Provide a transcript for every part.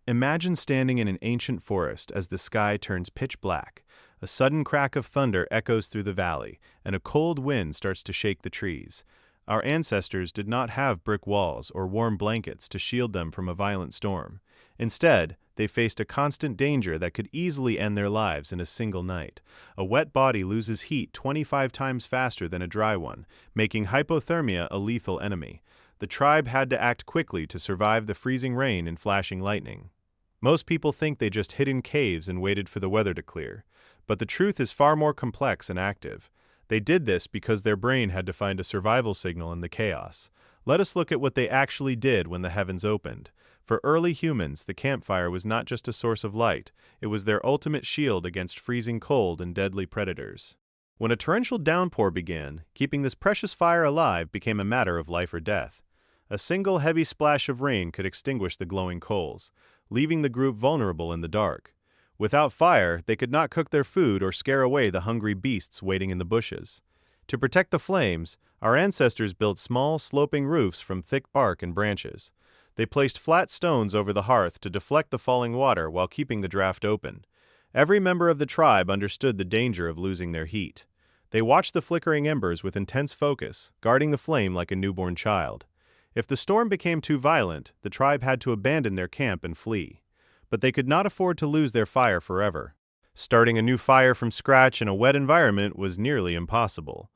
Imagine standing in an ancient forest as the sky turns pitch black. A sudden crack of thunder echoes through the valley, and a cold wind starts to shake the trees. Our ancestors did not have brick walls or warm blankets to shield them from a violent storm. Instead, they faced a constant danger that could easily end their lives in a single night. A wet body loses heat 25 times faster than a dry one, making hypothermia a lethal enemy. The tribe had to act quickly to survive the freezing rain and flashing lightning. Most people think they just hid in caves and waited for the weather to clear. But the truth is far more complex and active. They did this because their brain had to find a survival signal in the chaos. Let us look at what they actually did when the heavens opened. For early humans, the campfire was not just a source of light, it was their ultimate shield against freezing cold and deadly predators. When a torrential downpour began, keeping this precious fire alive became a matter of life or death. A single heavy splash of rain could extinguish the glowing coals, leaving the group vulnerable in the dark. Without fire, they could not cook their food or scare away the hungry beasts waiting in the bushes. To protect the flames, our ancestors built small, sloping roofs from thick bark and branches. They placed flat stones over the hearth to deflect the falling water while keeping the draft open. Every member of the tribe understood the danger of losing their heat. They watched the flickering embers with intense focus, guarding the flame like a newborn child. If the storm became too violent, the tribe had to abandon their camp and flee. But they could not afford to lose their fire forever. Starting a new fire from scratch in a wet environment was nearly impossible.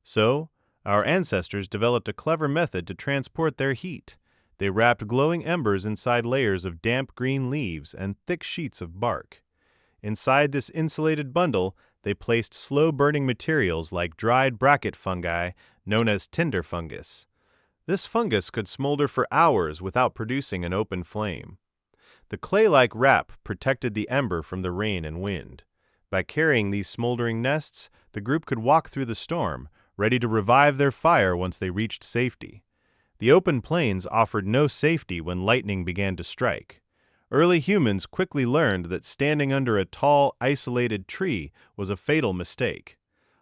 So, our ancestors developed a clever method to transport their heat. They wrapped glowing embers inside layers of damp green leaves and thick sheets of bark. Inside this insulated bundle, they placed slow-burning materials like dried bracket fungi known as tinder fungus. This fungus could smolder for hours without producing an open flame. The clay-like wrap protected the ember from the rain and wind. By carrying these smoldering nests, the group could walk through the storm, ready to revive their fire once they reached safety. The open plains offered no safety when lightning began to strike. Early humans quickly learned that standing under a tall, isolated tree was a fatal mistake.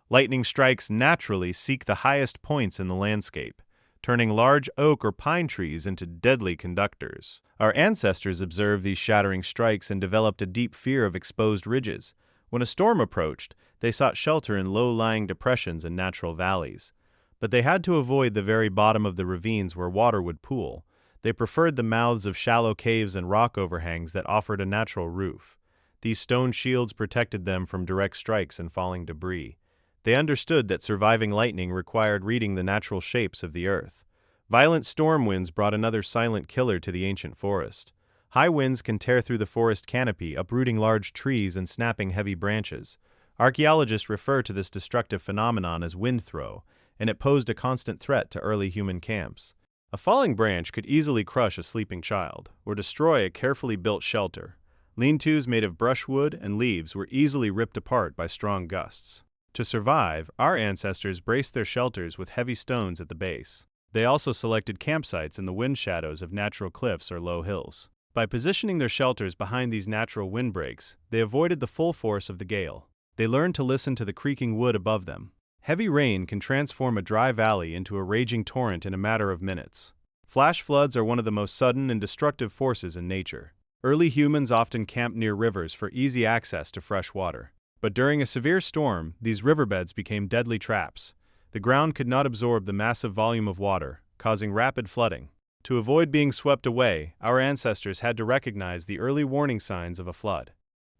Lightning strikes naturally seek the highest points in the landscape, turning large oak or pine trees into deadly conductors. Our ancestors observed these shattering strikes and developed a deep fear of exposed ridges. When a storm approached, they sought shelter in low-lying depressions and natural valleys. But they had to avoid the very bottom of the ravines where water would pool. They preferred the mouths of shallow caves and rock overhangs that offered a natural roof. These stone shields protected them from direct strikes and falling debris. They understood that surviving lightning required reading the natural shapes of the earth. Violent storm winds brought another silent killer to the ancient forest. High winds can tear through the forest canopy, uprooting large trees and snapping heavy branches. Archaeologists refer to this destructive phenomenon as wind throw, and it posed a constant threat to early human camps. A falling branch could easily crush a sleeping child, or destroy a carefully built shelter. Lean-tos made of brushwood and leaves were easily ripped apart by strong gusts. To survive, our ancestors braced their shelters with heavy stones at the base. They also selected campsites in the wind shadows of natural cliffs or low hills. By positioning their shelters behind these natural windbreaks, they avoided the full force of the gale. They learned to listen to the creaking wood above them. Heavy rain can transform a dry valley into a raging torrent in a matter of minutes. Flash floods are one of the most sudden and destructive forces in nature. Early humans often camped near rivers for easy access to fresh water. But during a severe storm, these riverbeds became deadly traps. The ground could not absorb the massive volume of water, causing rapid flooding. To avoid being swept away, our ancestors had to recognize the early warning signs of a flood.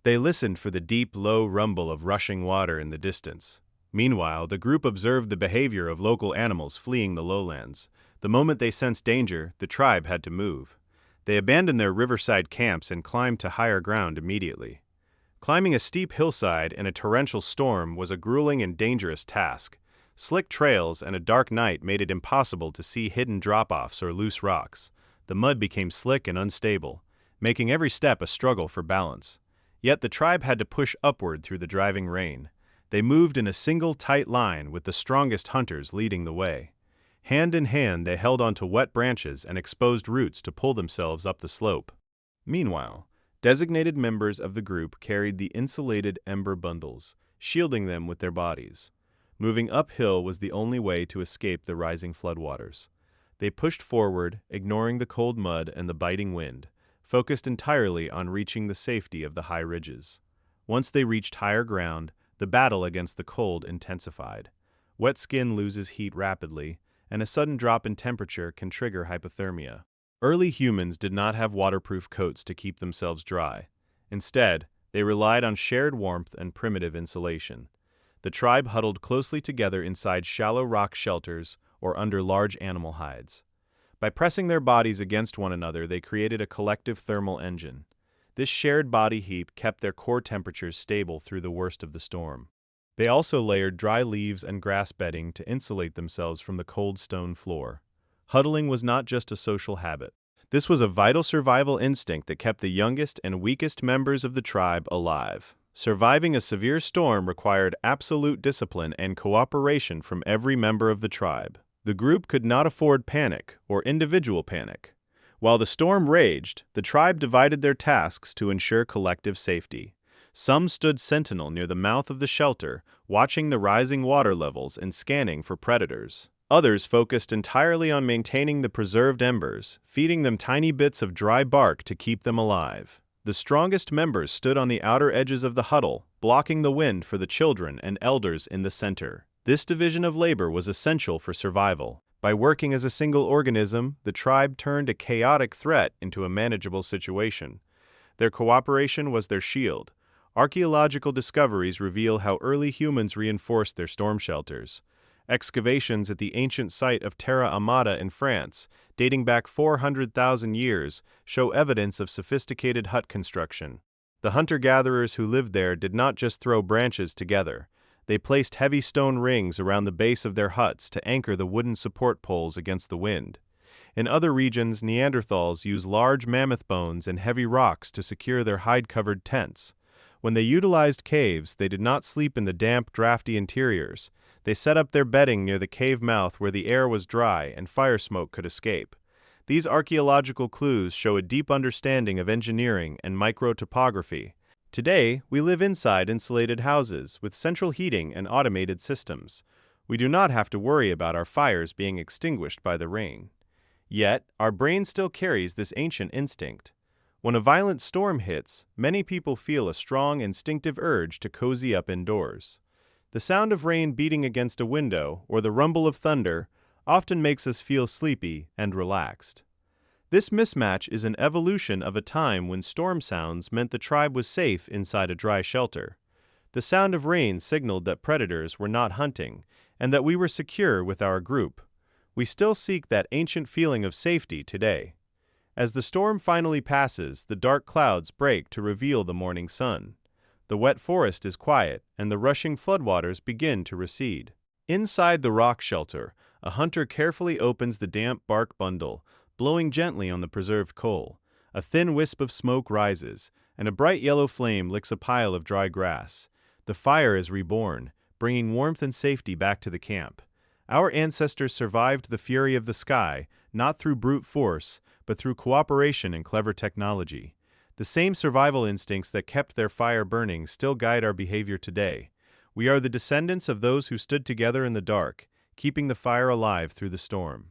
They listened for the deep, low rumble of rushing water in the distance. Meanwhile, the group observed the behavior of local animals fleeing the lowlands. The moment they sensed danger, the tribe had to move. They abandoned their riverside camps and climbed to higher ground immediately. Climbing a steep hillside in a torrential storm was a grueling and dangerous task. Slick trails and a dark night made it impossible to see hidden drop-offs or loose rocks. The mud became slick and unstable, making every step a struggle for balance. Yet the tribe had to push upward through the driving rain. They moved in a single tight line with the strongest hunters leading the way. Hand in hand, they held onto wet branches and exposed roots to pull themselves up the slope. Meanwhile, designated members of the group carried the insulated ember bundles, shielding them with their bodies. Moving uphill was the only way to escape the rising floodwaters. They pushed forward, ignoring the cold mud and the biting wind. focused entirely on reaching the safety of the high ridges. Once they reached higher ground, the battle against the cold intensified. Wet skin loses heat rapidly, and a sudden drop in temperature can trigger hypothermia. Early humans did not have waterproof coats to keep themselves dry. Instead, they relied on shared warmth and primitive insulation. The tribe huddled closely together inside shallow rock shelters or under large animal hides. By pressing their bodies against one another, they created a collective thermal engine. This shared body heat kept their core temperatures stable through the worst of the storm. They also layered dry leaves and grass bedding to insulate themselves from the cold stone floor. Huddling was not just a social habit. This was a vital survival instinct that kept the youngest and weakest members of the tribe alive. Surviving a severe storm required absolute discipline and cooperation from every member of the tribe. The group could not afford panic or individual panic. While the storm raged, the tribe divided their tasks to ensure collective safety. Some stood sentinel near the mouth of the shelter, watching the rising water levels and scanning for predators. Others focused entirely on maintaining the preserved embers, feeding them tiny bits of dry bark to keep them alive. The strongest members stood on the outer edges of the huddle, blocking the wind for the children and elders in the center. This division of labor was essential for survival. By working as a single organism, the tribe turned a chaotic threat into a manageable situation. Their cooperation was their shield. Archaeological discoveries reveal how early humans reinforced their storm shelters. Excavations at the ancient site of Terra Amata in France, dating back 400,000 years, show evidence of sophisticated hut construction. The hunter-gatherers who lived there did not just throw branches together. They placed heavy stone rings around the base of their huts to anchor the wooden support poles against the wind. In other regions, Neanderthals used large mammoth bones and heavy rocks to secure their hide-covered tents. When they utilized caves, they did not sleep in the damp, drafty interiors. They set up their bedding near the cave mouth where the air was dry and fire smoke could escape. These archaeological clues show a deep understanding of engineering and microtopography. Today, we live inside insulated houses with central heating and automated systems. We do not have to worry about our fires being extinguished by the rain. Yet, our brain still carries this ancient instinct. When a violent storm hits, many people feel a strong instinctive urge to cozy up indoors. The sound of rain beating against a window or the rumble of thunder often makes us feel sleepy and relaxed. This mismatch is an evolution of a time when storm sounds meant the tribe was safe inside a dry shelter. The sound of rain signaled that predators were not hunting and that we were secure with our group. We still seek that ancient feeling of safety today. As the storm finally passes, the dark clouds break to reveal the morning sun. The wet forest is quiet, and the rushing floodwaters begin to recede. Inside the rock shelter, a hunter carefully opens the damp bark bundle, blowing gently on the preserved coal. A thin wisp of smoke rises, and a bright yellow flame licks a pile of dry grass. The fire is reborn, bringing warmth and safety back to the camp. Our ancestors survived the fury of the sky, not through brute force, but through cooperation and clever technology. The same survival instincts that kept their fire burning still guide our behavior today. We are the descendants of those who stood together in the dark, keeping the fire alive through the storm.